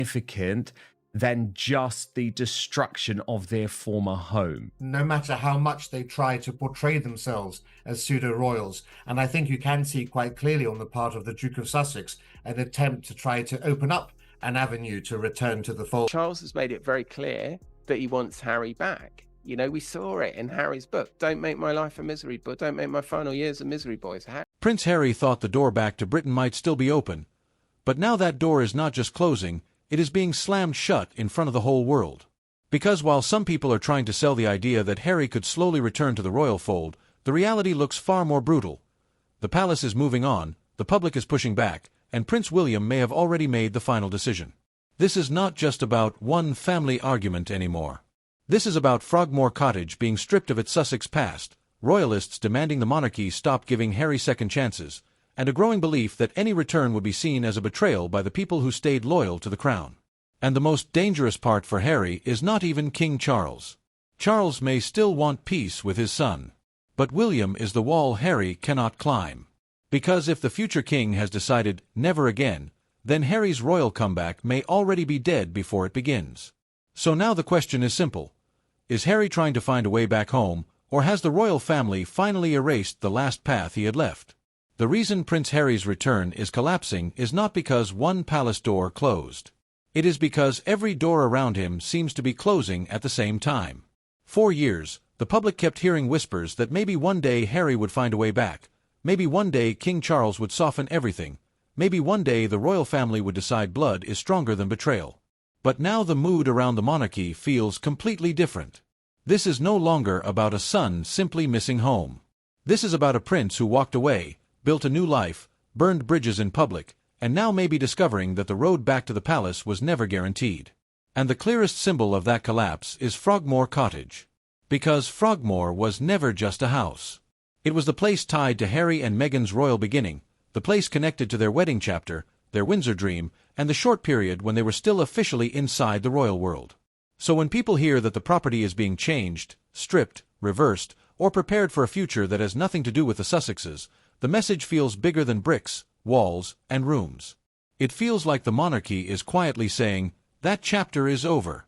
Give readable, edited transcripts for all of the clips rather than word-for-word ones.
significant than just the destruction of their former home. No matter how much they try to portray themselves as pseudo-royals. And I think you can see quite clearly on the part of the Duke of Sussex an attempt to try to open up an avenue to return to the fold. Charles has made it very clear that he wants Harry back. You know, we saw it in Harry's book. Don't make my life a misery, but don't make my final years a misery, boys. Prince Harry thought the door back to Britain might still be open. But now that door is not just closing, it is being slammed shut in front of the whole world. Because while some people are trying to sell the idea that Harry could slowly return to the royal fold, the reality looks far more brutal. The palace is moving on, the public is pushing back, and Prince William may have already made the final decision. This is not just about one family argument anymore. This is about Frogmore Cottage being stripped of its Sussex past, royalists demanding the monarchy stop giving Harry second chances, and a growing belief that any return would be seen as a betrayal by the people who stayed loyal to the crown. And the most dangerous part for Harry is not even King Charles. Charles may still want peace with his son. But William is the wall Harry cannot climb. Because if the future king has decided never again, then Harry's royal comeback may already be dead before it begins. So now the question is simple. Is Harry trying to find a way back home, or has the royal family finally erased the last path he had left? The reason Prince Harry's return is collapsing is not because one palace door closed. It is because every door around him seems to be closing at the same time. For years, the public kept hearing whispers that maybe one day Harry would find a way back, maybe one day King Charles would soften everything, maybe one day the royal family would decide blood is stronger than betrayal. But now the mood around the monarchy feels completely different. This is no longer about a son simply missing home. This is about a prince who walked away, built a new life, burned bridges in public, and now may be discovering that the road back to the palace was never guaranteed. And the clearest symbol of that collapse is Frogmore Cottage. Because Frogmore was never just a house. It was the place tied to Harry and Meghan's royal beginning, the place connected to their wedding chapter, their Windsor dream, and the short period when they were still officially inside the royal world. So when people hear that the property is being changed, stripped, reversed, or prepared for a future that has nothing to do with the Sussexes, the message feels bigger than bricks, walls, and rooms. It feels like the monarchy is quietly saying, that chapter is over.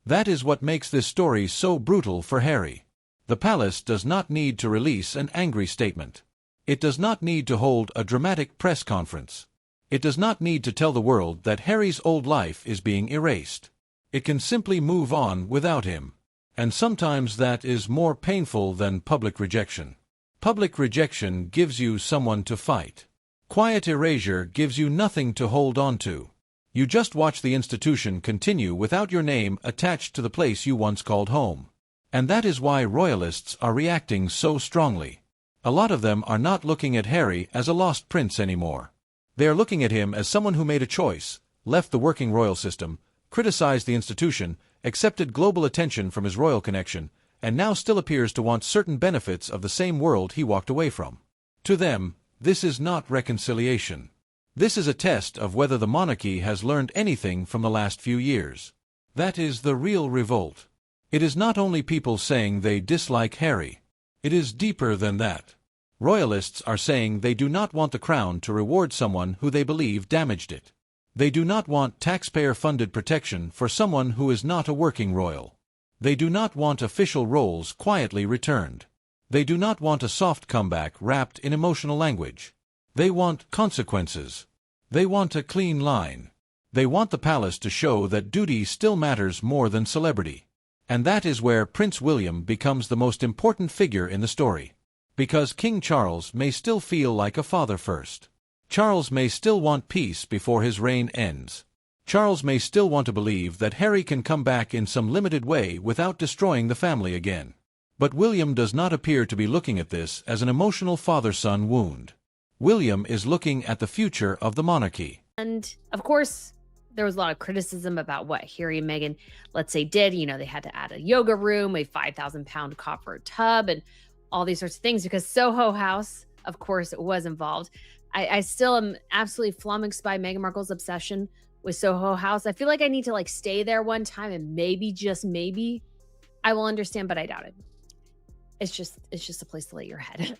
That is what makes this story so brutal for Harry. The palace does not need to release an angry statement. It does not need to hold a dramatic press conference. It does not need to tell the world that Harry's old life is being erased. It can simply move on without him. And sometimes that is more painful than public rejection. Public rejection gives you someone to fight. Quiet erasure gives you nothing to hold on to. You just watch the institution continue without your name attached to the place you once called home. And that is why royalists are reacting so strongly. A lot of them are not looking at Harry as a lost prince anymore. They are looking at him as someone who made a choice, left the working royal system, criticized the institution, accepted global attention from his royal connection, and now still appears to want certain benefits of the same world he walked away from. To them, this is not reconciliation. This is a test of whether the monarchy has learned anything from the last few years. That is the real revolt. It is not only people saying they dislike Harry. It is deeper than that. Royalists are saying they do not want the crown to reward someone who they believe damaged it. They do not want taxpayer-funded protection for someone who is not a working royal. They do not want official roles quietly returned. They do not want a soft comeback wrapped in emotional language. They want consequences. They want a clean line. They want the palace to show that duty still matters more than celebrity. And that is where Prince William becomes the most important figure in the story. Because King Charles may still feel like a father first. Charles may still want peace before his reign ends. Charles may still want to believe that Harry can come back in some limited way without destroying the family again. But William does not appear to be looking at this as an emotional father-son wound. William is looking at the future of the monarchy. And, of course, there was a lot of criticism about what Harry and Meghan, let's say, did. You know, they had to add a yoga room, a 5,000-pound copper tub, and all these sorts of things because Soho House, of course, was involved. I still am absolutely flummoxed by Meghan Markle's obsession with Soho House. I feel like I need to stay there one time and maybe, just maybe, I will understand, but I doubt it. It's just a place to lay your head,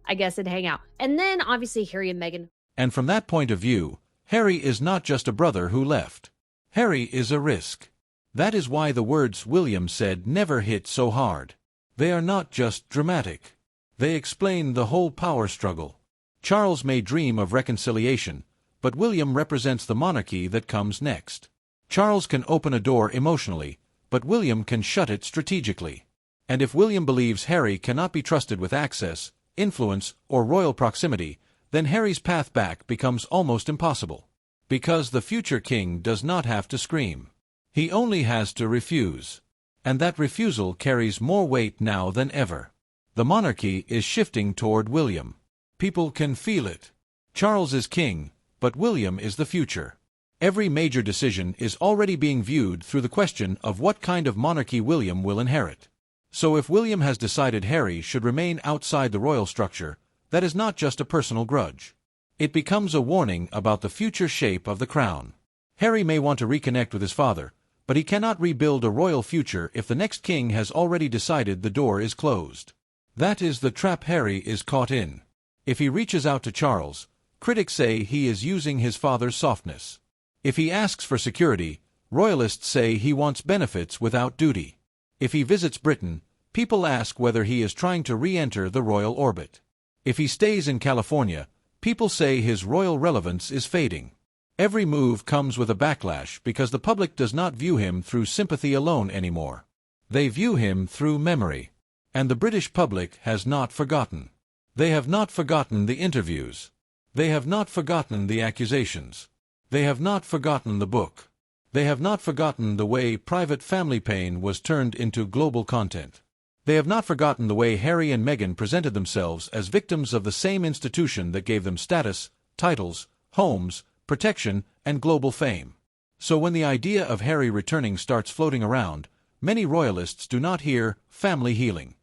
I guess, and hang out. And then obviously Harry and Meghan. And from that point of view, Harry is not just a brother who left. Harry is a risk. That is why the words William said never hit so hard. They are not just dramatic. They explain the whole power struggle. Charles may dream of reconciliation, but William represents the monarchy that comes next. Charles can open a door emotionally, but William can shut it strategically. And if William believes Harry cannot be trusted with access, influence, or royal proximity, then Harry's path back becomes almost impossible. Because the future king does not have to scream. He only has to refuse. And that refusal carries more weight now than ever. The monarchy is shifting toward William. People can feel it. Charles is king, but William is the future. Every major decision is already being viewed through the question of what kind of monarchy William will inherit. So if William has decided Harry should remain outside the royal structure, that is not just a personal grudge. It becomes a warning about the future shape of the crown. Harry may want to reconnect with his father, but he cannot rebuild a royal future if the next king has already decided the door is closed. That is the trap Harry is caught in. If he reaches out to Charles, critics say he is using his father's softness. If he asks for security, royalists say he wants benefits without duty. If he visits Britain, people ask whether he is trying to re-enter the royal orbit. If he stays in California, people say his royal relevance is fading. Every move comes with a backlash because the public does not view him through sympathy alone anymore. They view him through memory. And the British public has not forgotten. They have not forgotten the interviews. They have not forgotten the accusations. They have not forgotten the book. They have not forgotten the way private family pain was turned into global content. They have not forgotten the way Harry and Meghan presented themselves as victims of the same institution that gave them status, titles, homes, protection, and global fame. So when the idea of Harry returning starts floating around, many royalists do not hear family healing.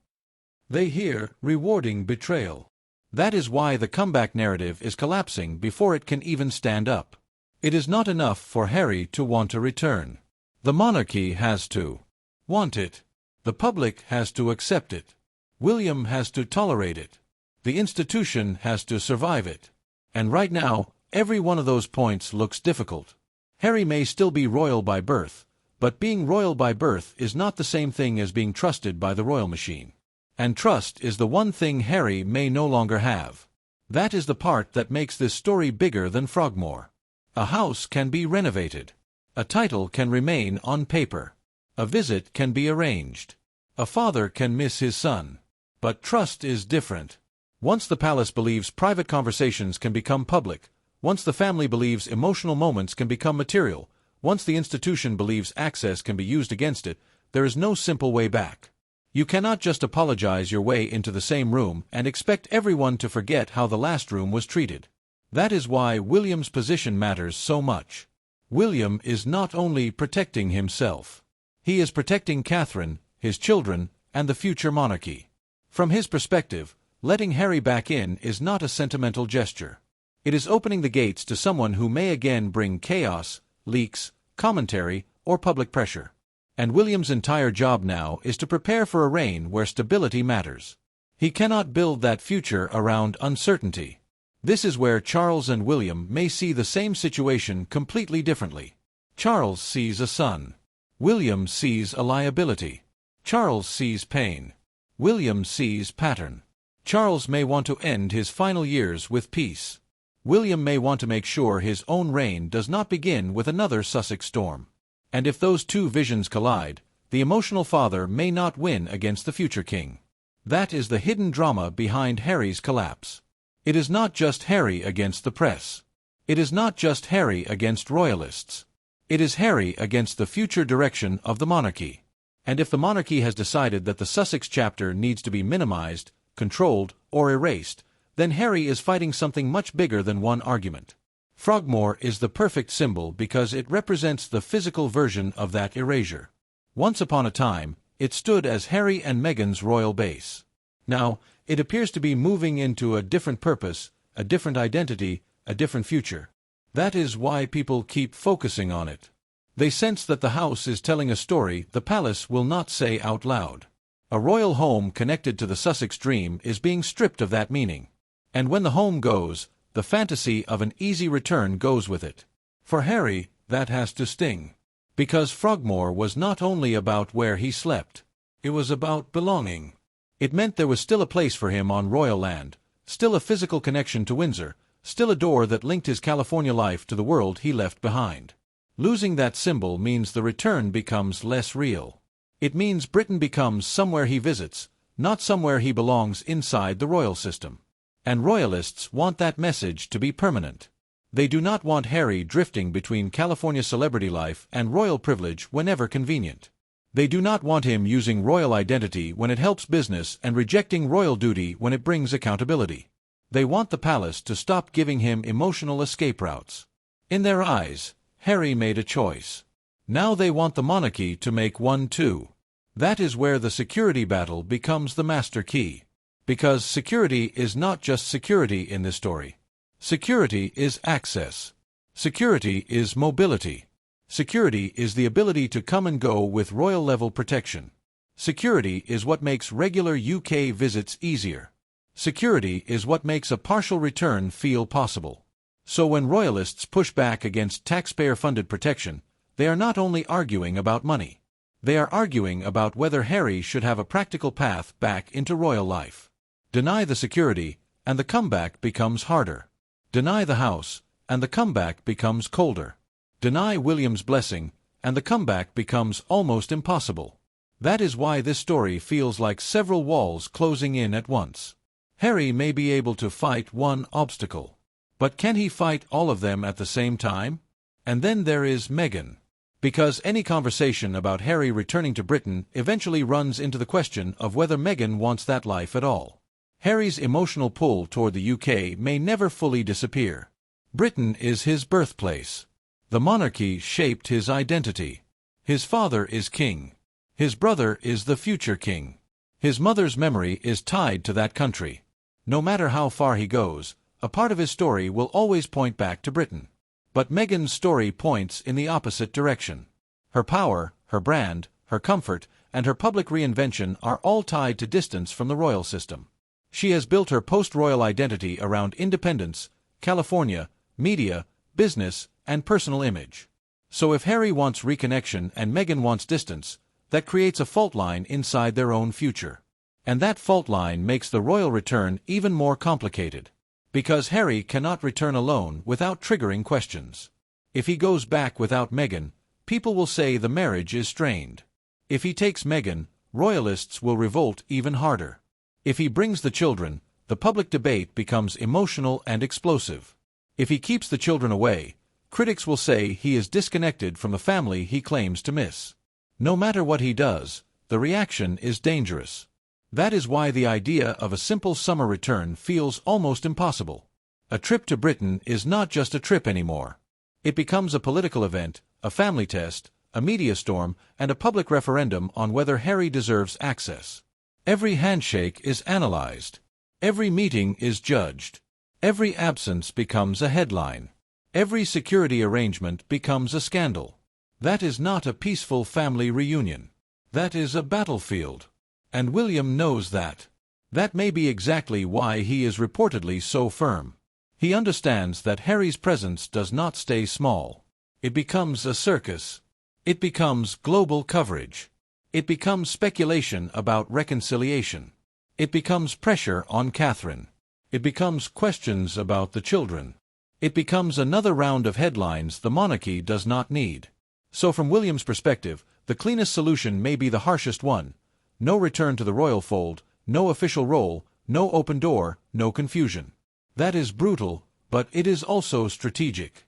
They hear rewarding betrayal. That is why the comeback narrative is collapsing before it can even stand up. It is not enough for Harry to want to return. The monarchy has to want it. The public has to accept it. William has to tolerate it. The institution has to survive it. And right now, every one of those points looks difficult. Harry may still be royal by birth, but being royal by birth is not the same thing as being trusted by the royal machine. And trust is the one thing Harry may no longer have. That is the part that makes this story bigger than Frogmore. A house can be renovated. A title can remain on paper. A visit can be arranged. A father can miss his son. But trust is different. Once the palace believes private conversations can become public, once the family believes emotional moments can become material, once the institution believes access can be used against it, there is no simple way back. You cannot just apologize your way into the same room and expect everyone to forget how the last room was treated. That is why William's position matters so much. William is not only protecting himself. He is protecting Catherine, his children, and the future monarchy. From his perspective, letting Harry back in is not a sentimental gesture. It is opening the gates to someone who may again bring chaos, leaks, commentary, or public pressure. And William's entire job now is to prepare for a reign where stability matters. He cannot build that future around uncertainty. This is where Charles and William may see the same situation completely differently. Charles sees a son. William sees a liability. Charles sees pain. William sees pattern. Charles may want to end his final years with peace. William may want to make sure his own reign does not begin with another Sussex storm. And if those two visions collide, the emotional father may not win against the future king. That is the hidden drama behind Harry's collapse. It is not just Harry against the press. It is not just Harry against royalists. It is Harry against the future direction of the monarchy. And if the monarchy has decided that the Sussex chapter needs to be minimized, controlled, or erased, then Harry is fighting something much bigger than one argument. Frogmore is the perfect symbol because it represents the physical version of that erasure. Once upon a time, it stood as Harry and Meghan's royal base. Now, it appears to be moving into a different purpose, a different identity, a different future. That is why people keep focusing on it. They sense that the house is telling a story the palace will not say out loud. A royal home connected to the Sussex dream is being stripped of that meaning. And when the home goes, the fantasy of an easy return goes with it. For Harry, that has to sting. Because Frogmore was not only about where he slept. It was about belonging. It meant there was still a place for him on royal land, still a physical connection to Windsor, still a door that linked his California life to the world he left behind. Losing that symbol means the return becomes less real. It means Britain becomes somewhere he visits, not somewhere he belongs inside the royal system. And royalists want that message to be permanent. They do not want Harry drifting between California celebrity life and royal privilege whenever convenient. They do not want him using royal identity when it helps business and rejecting royal duty when it brings accountability. They want the palace to stop giving him emotional escape routes. In their eyes, Harry made a choice. Now they want the monarchy to make one too. That is where the security battle becomes the master key. Because security is not just security in this story. Security is access. Security is mobility. Security is the ability to come and go with royal-level protection. Security is what makes regular UK visits easier. Security is what makes a partial return feel possible. So when royalists push back against taxpayer-funded protection, they are not only arguing about money. They are arguing about whether Harry should have a practical path back into royal life. Deny the security, and the comeback becomes harder. Deny the house, and the comeback becomes colder. Deny William's blessing, and the comeback becomes almost impossible. That is why this story feels like several walls closing in at once. Harry may be able to fight one obstacle. But can he fight all of them at the same time? And then there is Meghan. Because any conversation about Harry returning to Britain eventually runs into the question of whether Meghan wants that life at all. Harry's emotional pull toward the UK may never fully disappear. Britain is his birthplace. The monarchy shaped his identity. His father is king. His brother is the future king. His mother's memory is tied to that country. No matter how far he goes, a part of his story will always point back to Britain. But Meghan's story points in the opposite direction. Her power, her brand, her comfort, and her public reinvention are all tied to distance from the royal system. She has built her post-royal identity around independence, California, media, business, and personal image. So if Harry wants reconnection and Meghan wants distance, that creates a fault line inside their own future. And that fault line makes the royal return even more complicated. Because Harry cannot return alone without triggering questions. If he goes back without Meghan, people will say the marriage is strained. If he takes Meghan, royalists will revolt even harder. If he brings the children, the public debate becomes emotional and explosive. If he keeps the children away, critics will say he is disconnected from the family he claims to miss. No matter what he does, the reaction is dangerous. That is why the idea of a simple summer return feels almost impossible. A trip to Britain is not just a trip anymore. It becomes a political event, a family test, a media storm, and a public referendum on whether Harry deserves access. Every handshake is analyzed. Every meeting is judged. Every absence becomes a headline. Every security arrangement becomes a scandal. That is not a peaceful family reunion. That is a battlefield. And William knows that. That may be exactly why he is reportedly so firm. He understands that Harry's presence does not stay small. It becomes a circus. It becomes global coverage. It becomes speculation about reconciliation. It becomes pressure on Catherine. It becomes questions about the children. It becomes another round of headlines the monarchy does not need. So from William's perspective, the cleanest solution may be the harshest one. No return to the royal fold, no official role, no open door, no confusion. That is brutal, but it is also strategic.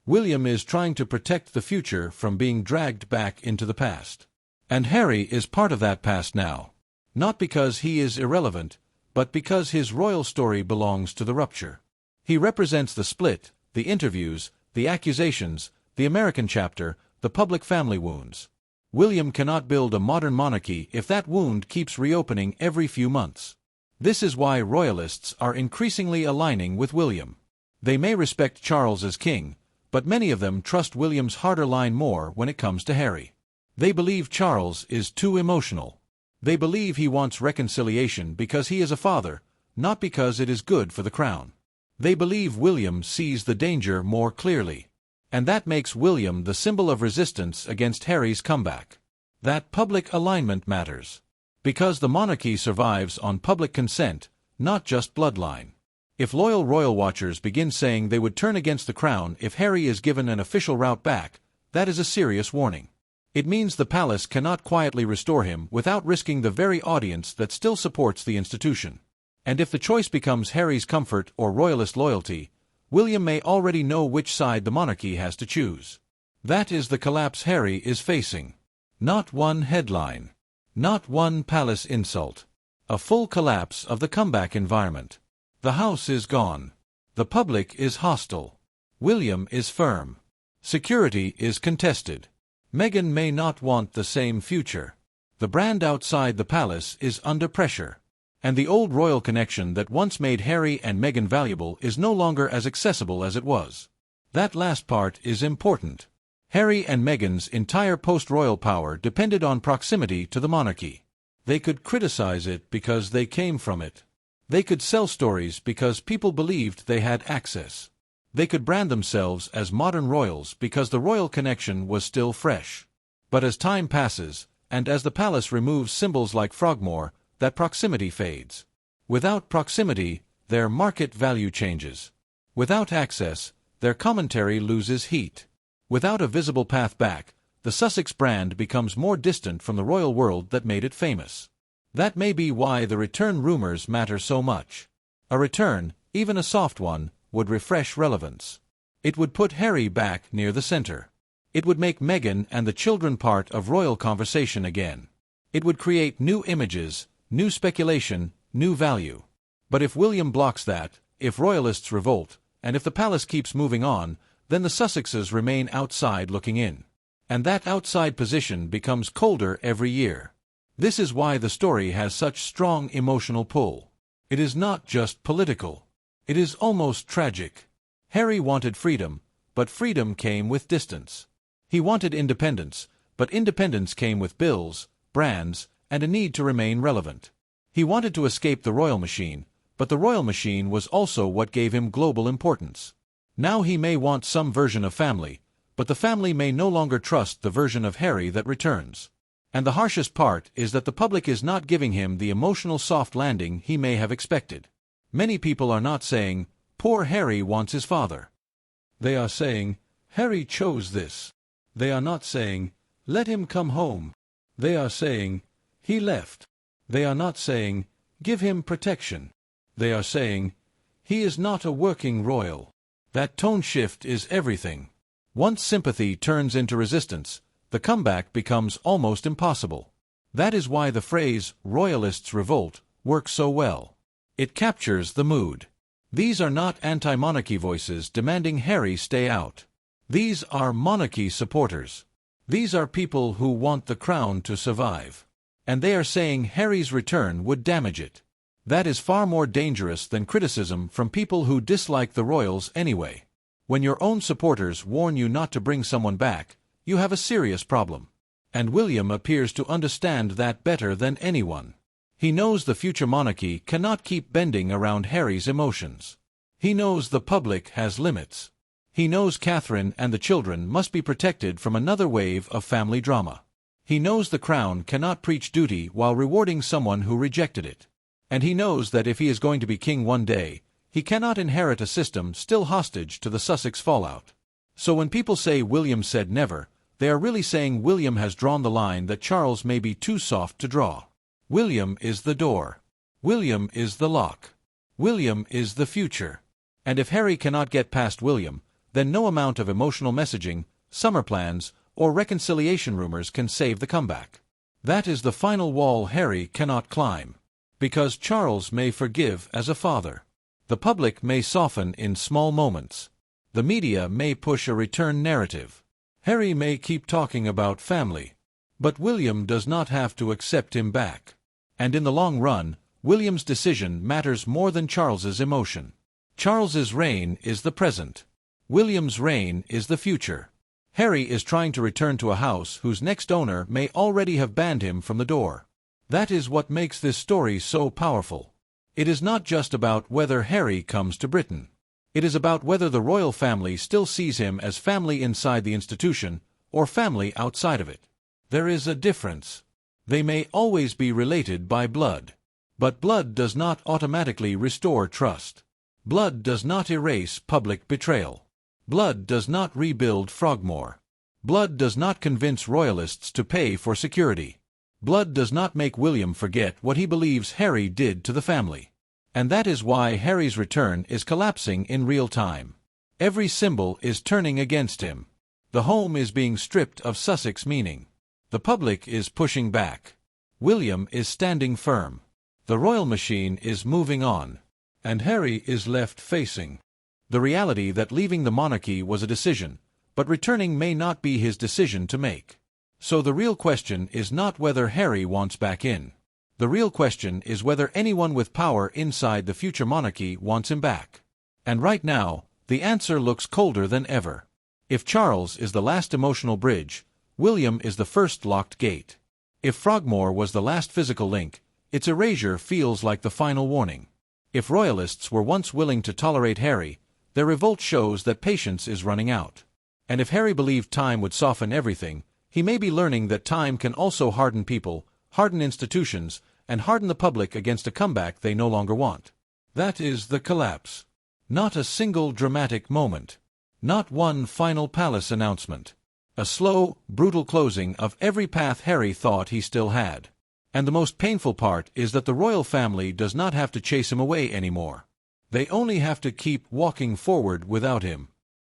William is trying to protect the future from being dragged back into the past. And Harry is part of that past now. Not because he is irrelevant, but because his royal story belongs to the rupture. He represents the split, the interviews, the accusations, the American chapter, the public family wounds. William cannot build a modern monarchy if that wound keeps reopening every few months. This is why royalists are increasingly aligning with William. They may respect Charles as king, but many of them trust William's harder line more when it comes to Harry. They believe Charles is too emotional. They believe he wants reconciliation because he is a father, not because it is good for the crown. They believe William sees the danger more clearly. And that makes William the symbol of resistance against Harry's comeback. That public alignment matters. Because the monarchy survives on public consent, not just bloodline. If loyal royal watchers begin saying they would turn against the crown if Harry is given an official route back, that is a serious warning. It means the palace cannot quietly restore him without risking the very audience that still supports the institution. And if the choice becomes Harry's comfort or royalist loyalty, William may already know which side the monarchy has to choose. That is the collapse Harry is facing. Not one headline. Not one palace insult. A full collapse of the comeback environment. The house is gone. The public is hostile. William is firm. Security is contested. Meghan may not want the same future. The brand outside the palace is under pressure. And the old royal connection that once made Harry and Meghan valuable is no longer as accessible as it was. That last part is important. Harry and Meghan's entire post-royal power depended on proximity to the monarchy. They could criticize it because they came from it. They could sell stories because people believed they had access. They could brand themselves as modern royals because the royal connection was still fresh. But as time passes, and as the palace removes symbols like Frogmore, that proximity fades. Without proximity, their market value changes. Without access, their commentary loses heat. Without a visible path back, the Sussex brand becomes more distant from the royal world that made it famous. That may be why the return rumors matter so much. A return, even a soft one, would refresh relevance. It would put Harry back near the center. It would make Meghan and the children part of royal conversation again. It would create new images, new speculation, new value. But if William blocks that, if royalists revolt, and if the palace keeps moving on, then the Sussexes remain outside looking in. And that outside position becomes colder every year. This is why the story has such strong emotional pull. It is not just political. It is almost tragic. Harry wanted freedom, but freedom came with distance. He wanted independence, but independence came with bills, brands, and a need to remain relevant. He wanted to escape the royal machine, but the royal machine was also what gave him global importance. Now he may want some version of family, but the family may no longer trust the version of Harry that returns. And the harshest part is that the public is not giving him the emotional soft landing he may have expected. Many people are not saying, "Poor Harry wants his father." They are saying, "Harry chose this." They are not saying, "Let him come home." They are saying, "He left." They are not saying, "Give him protection." They are saying, "He is not a working royal." That tone shift is everything. Once sympathy turns into resistance, the comeback becomes almost impossible. That is why the phrase, "royalists revolt," works so well. It captures the mood. These are not anti-monarchy voices demanding Harry stay out. These are monarchy supporters. These are people who want the crown to survive. And they are saying Harry's return would damage it. That is far more dangerous than criticism from people who dislike the royals anyway. When your own supporters warn you not to bring someone back, you have a serious problem. And William appears to understand that better than anyone. He knows the future monarchy cannot keep bending around Harry's emotions. He knows the public has limits. He knows Catherine and the children must be protected from another wave of family drama. He knows the crown cannot preach duty while rewarding someone who rejected it. And he knows that if he is going to be king one day, he cannot inherit a system still hostage to the Sussex fallout. So when people say William said never, they are really saying William has drawn the line that Charles may be too soft to draw. William is the door. William is the lock. William is the future. And if Harry cannot get past William, then no amount of emotional messaging, summer plans, or reconciliation rumors can save the comeback. That is the final wall Harry cannot climb. Because Charles may forgive as a father. The public may soften in small moments. The media may push a return narrative. Harry may keep talking about family. But William does not have to accept him back. And in the long run, William's decision matters more than Charles's emotion. Charles's reign is the present. William's reign is the future. Harry is trying to return to a house whose next owner may already have banned him from the door. That is what makes this story so powerful. It is not just about whether Harry comes to Britain. It is about whether the royal family still sees him as family inside the institution or family outside of it. There is a difference. They may always be related by blood. But blood does not automatically restore trust. Blood does not erase public betrayal. Blood does not rebuild Frogmore. Blood does not convince royalists to pay for security. Blood does not make William forget what he believes Harry did to the family. And that is why Harry's return is collapsing in real time. Every symbol is turning against him. The home is being stripped of Sussex meaning. The public is pushing back. William is standing firm. The royal machine is moving on. And Harry is left facing the reality that leaving the monarchy was a decision, but returning may not be his decision to make. So the real question is not whether Harry wants back in. The real question is whether anyone with power inside the future monarchy wants him back. And right now, the answer looks colder than ever. If Charles is the last emotional bridge, William is the first locked gate. If Frogmore was the last physical link, its erasure feels like the final warning. If royalists were once willing to tolerate Harry, their revolt shows that patience is running out. And if Harry believed time would soften everything, he may be learning that time can also harden people, harden institutions, and harden the public against a comeback they no longer want. That is the collapse. Not a single dramatic moment. Not one final palace announcement. A slow, brutal closing of every path Harry thought he still had. And the most painful part is that the royal family does not have to chase him away anymore. They only have to keep walking forward without him.